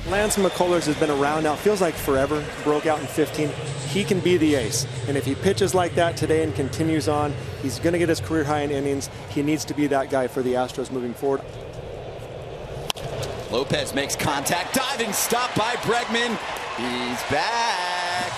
Lance McCullers has been around now, feels like forever, broke out in 15. He can be the ace. And if he pitches like that today and continues on, he's going to get his career high in innings. He needs to be that guy for the Astros moving forward. Lopez makes contact, diving stop by Bregman. He's back.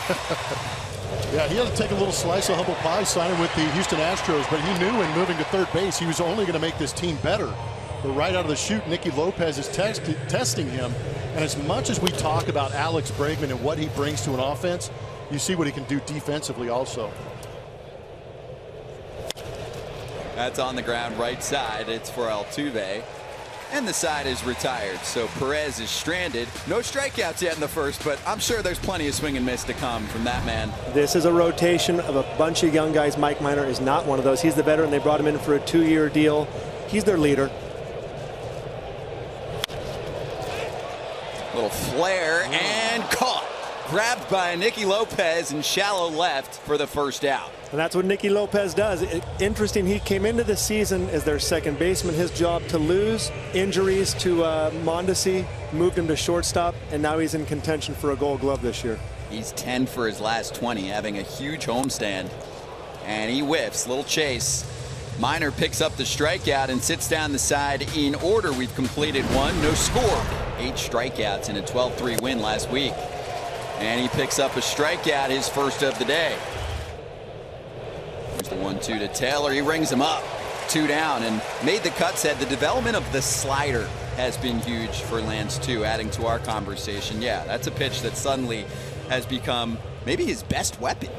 Yeah, he had to take a little slice of humble pie signing with the Houston Astros, but he knew in moving to third base he was only going to make this team better. But right out of the chute, Nicky Lopez is testing him. And as much as we talk about Alex Bregman and what he brings to an offense, you see what he can do defensively also. That's on the ground right side. It's for Altuve. And the side is retired, so Perez is stranded. No strikeouts yet in the first, but I'm sure there's plenty of swing and miss to come from that man. This is a rotation of a bunch of young guys. Mike Minor is not one of those. He's the veteran. They brought him in for a 2-year deal. He's their leader. Little flare and caught. Grabbed by Nicky Lopez in shallow left for the first out. And that's what Nicky Lopez does. Interesting, he came into the season as their second baseman. His job to lose. Injuries to Mondesi moved him to shortstop, and now he's in contention for a Gold Glove this year. He's 10 for his last 20, having a huge homestand. And he whiffs. Little chase. Minor picks up the strikeout and sits down the side in order. We've completed one. No score. 8 strikeouts in a 12-3 win last week. And he picks up a strikeout, his first of the day. There's the 1-2 to Taylor. He rings him up. 2 down and made the cut. Said the development of the slider has been huge for Lance too, adding to our conversation. Yeah, that's a pitch that suddenly has become maybe his best weapon.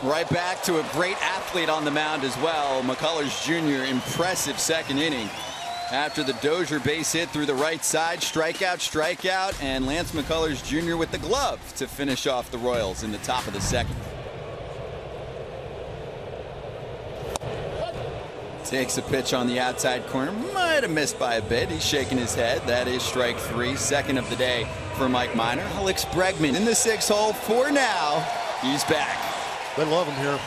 Right back to a great athlete on the mound as well. McCullers Jr. impressive second inning. After the Dozier base hit through the right side, strikeout, and Lance McCullers Jr. with the glove to finish off the Royals in the top of the second. Takes a pitch on the outside corner, might have missed by a bit. He's shaking his head. That is strike 3, second of the day for Mike Minor. Alex Bregman in the 6th hole for now. He's back. They love him here.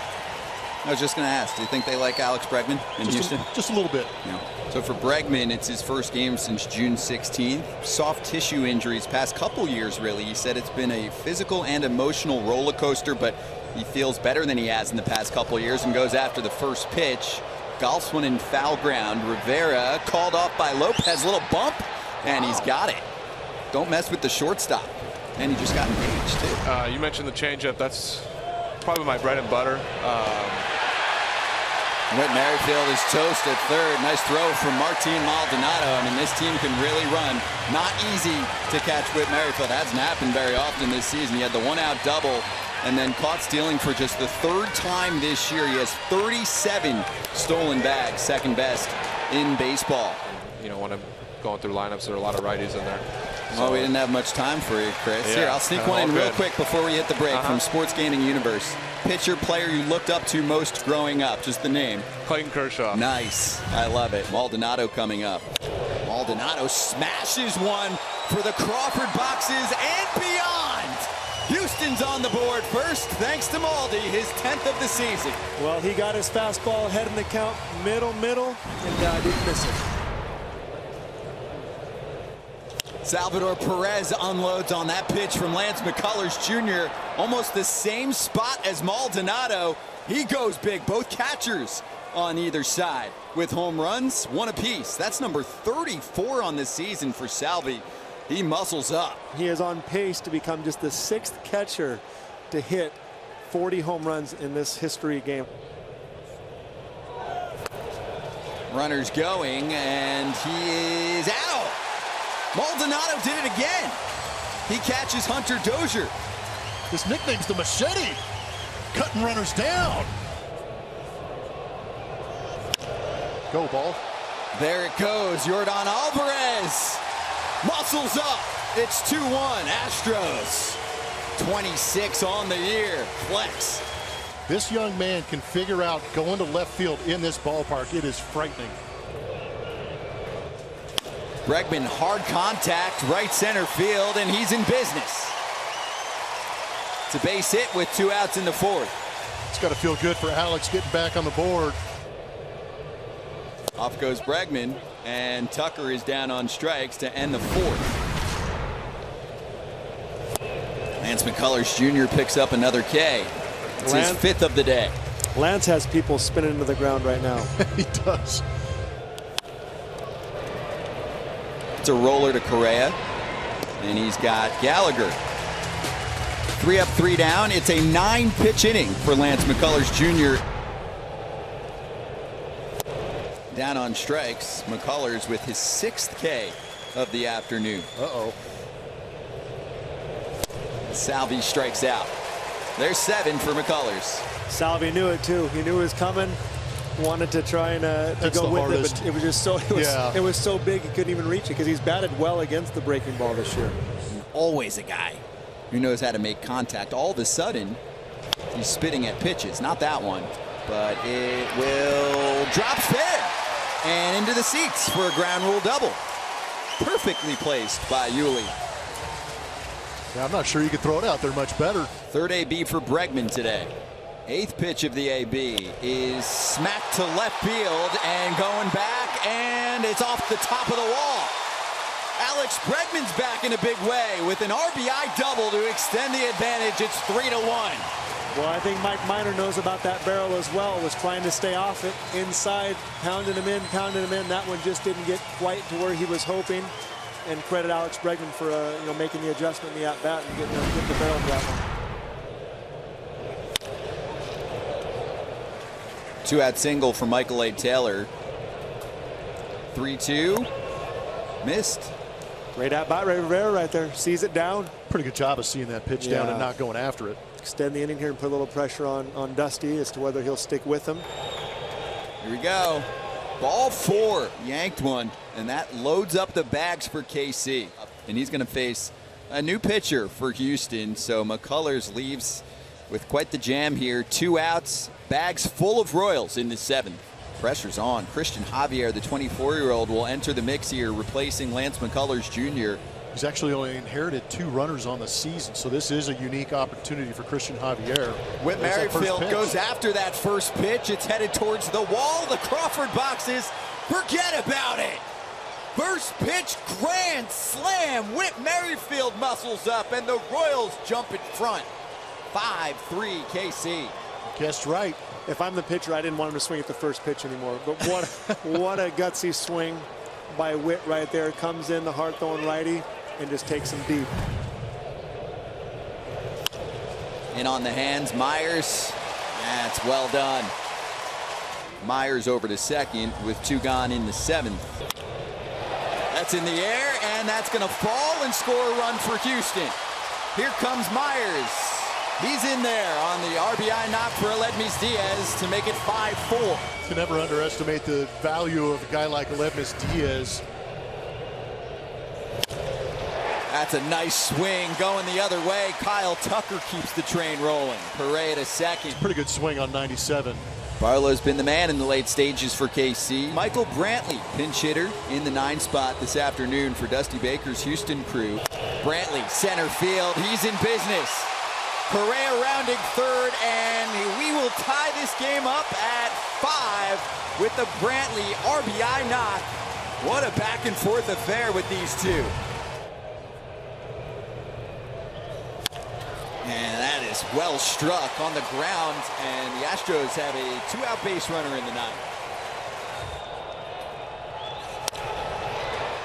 I was just going to ask, do you think they like Alex Bregman in Houston? Just a little bit. Yeah. So for Bregman, it's his first game since June 16th. Soft tissue injuries past couple years, really. He said it's been a physical and emotional roller coaster, but he feels better than he has in the past couple years and goes after the first pitch. Golfs one in foul ground. Rivera called off by Lopez. Little bump, and he's got it. Don't mess with the shortstop. And he just got engaged, too. You mentioned the changeup. That's probably my bread and butter. Whit Merrifield is toast at third. Nice throw from Martin Maldonado. I mean, this team can really run. Not easy to catch Whit Merrifield. Hasn't happened very often this season. He had the 1-out double and then caught stealing for just the 3rd time this year. He has 37 stolen bags, second best in baseball. You know, when I'm going through lineups, there are a lot of righties in there. Well, we didn't have much time for you, Chris. Yeah, here, I'll sneak one in real good. quick before we hit the break from Sports Gaining Universe. Pitcher, player you looked up to most growing up, just the name. Clayton Kershaw. Nice. I love it. Maldonado coming up. Maldonado smashes one for the Crawford boxes and beyond. Houston's on the board first, thanks to Maldi, his 10th of the season. Well, he got his fastball ahead in the count, middle, and didn't miss it. Salvador Perez unloads on that pitch from Lance McCullers Jr. Almost the same spot as Maldonado. He goes big. Both catchers on either side with home runs, 1 apiece. That's number 34 on the season for Salvi. He muscles up. He is on pace to become just the 6th catcher to hit 40 home runs in this history game. Runners going, and he is out. Maldonado did it again. He catches Hunter Dozier. His nickname's the Machete. Cutting runners down. Go, ball. There it goes. Yordan Alvarez muscles up. It's 2-1 Astros. 26 on the year. Flex. This young man can figure out going to left field in this ballpark. It is frightening. Bregman, hard contact, right center field, and he's in business. It's a base hit with 2 outs in the 4th. It's got to feel good for Alex getting back on the board. Off goes Bregman, and Tucker is down on strikes to end the fourth. Lance McCullers Jr. picks up another K. It's his fifth of the day. Lance has people spinning into the ground right now. He does. It's a roller to Correa, and he's got Gallagher. 3 up, 3 down. It's a 9-pitch inning for Lance McCullers Jr. Down on strikes, McCullers with his 6th K of the afternoon. Uh-oh. Salvi strikes out. There's 7 for McCullers. Salvi knew it too. He knew it was coming. Wanted to try and to go with it, but it was just so it was so big he couldn't even reach it because he's batted well against the breaking ball this year. Always a guy who knows how to make contact. All of a sudden, he's spitting at pitches. Not that one, but it will drop fair and into the seats for a ground rule double. Perfectly placed by Yuli. Yeah, I'm not sure you could throw it out there much better. Third AB for Bregman today. 8th pitch of the AB is smacked to left field and going back, and it's off the top of the wall. Alex Bregman's back in a big way with an RBI double to extend the advantage. It's 3-1. Well, I think Mike Minor knows about that barrel as well. Was trying to stay off it inside, pounding him in, pounding him in. That one just didn't get quite to where he was hoping. And credit Alex Bregman for making the adjustment in the at bat and getting the barrel to that one. 2-out single for Michael A. Taylor. 3-2. Missed. Great at bat, Rivera right there. Sees it down. Pretty good job of seeing that pitch down and not going after it. Extend the inning here and put a little pressure on Dusty as to whether he'll stick with him. Here we go. Ball 4. Yanked one. And that loads up the bags for KC. And he's going to face a new pitcher for Houston. So McCullers leaves with quite the jam here. 2 outs. Bags full of Royals in the 7th. Pressure's on. Christian Javier, the 24-year-old, will enter the mix here, replacing Lance McCullers Jr. He's actually only inherited 2 runners on the season, so this is a unique opportunity for Christian Javier. Whit Merrifield goes after that first pitch. It's headed towards the wall. The Crawford boxes. Forget about it. First pitch, grand slam. Whit Merrifield muscles up, and the Royals jump in front. 5-3 KC. Guessed right. If I'm the pitcher, I didn't want him to swing at the first pitch anymore. But what a gutsy swing by Whit right there. Comes in the hard-throwing righty and just takes him deep. In on the hands, Myers. That's well done. Myers over to second with 2 gone in the 7th. That's in the air, and that's going to fall and score a run for Houston. Here comes Myers. He's in there on the RBI knock for Aledmys Diaz to make it 5-4. You can never underestimate the value of a guy like Aledmys Diaz. That's a nice swing going the other way. Kyle Tucker keeps the train rolling. Correa to second. Pretty good swing on 97. Barlow's been the man in the late stages for KC. Michael Brantley, pinch hitter in the 9 spot this afternoon for Dusty Baker's Houston crew. Brantley, center field. He's in business. Correa rounding third, and we will tie this game up at 5 with the Brantley RBI knock. What a back and forth affair with these two. And that is well struck on the ground, and the Astros have a 2-out base runner in the 9th.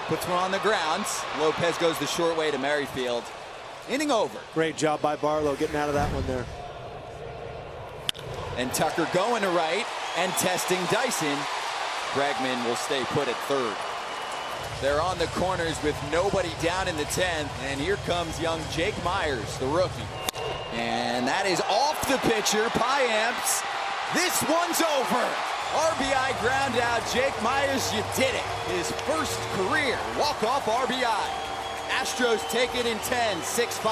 Puts one on the ground. Lopez goes the short way to Merrifield. Inning over. Great job by Barlow getting out of that one there. And Tucker going to right and testing Dyson. Bregman will stay put at third. They're on the corners with nobody down in the 10th. And here comes young Jake Myers, the rookie. And that is off the pitcher, Piamps. This one's over. RBI ground out. Jake Myers, you did it. His first career walk-off RBI. Astros take it in 10, 6-5.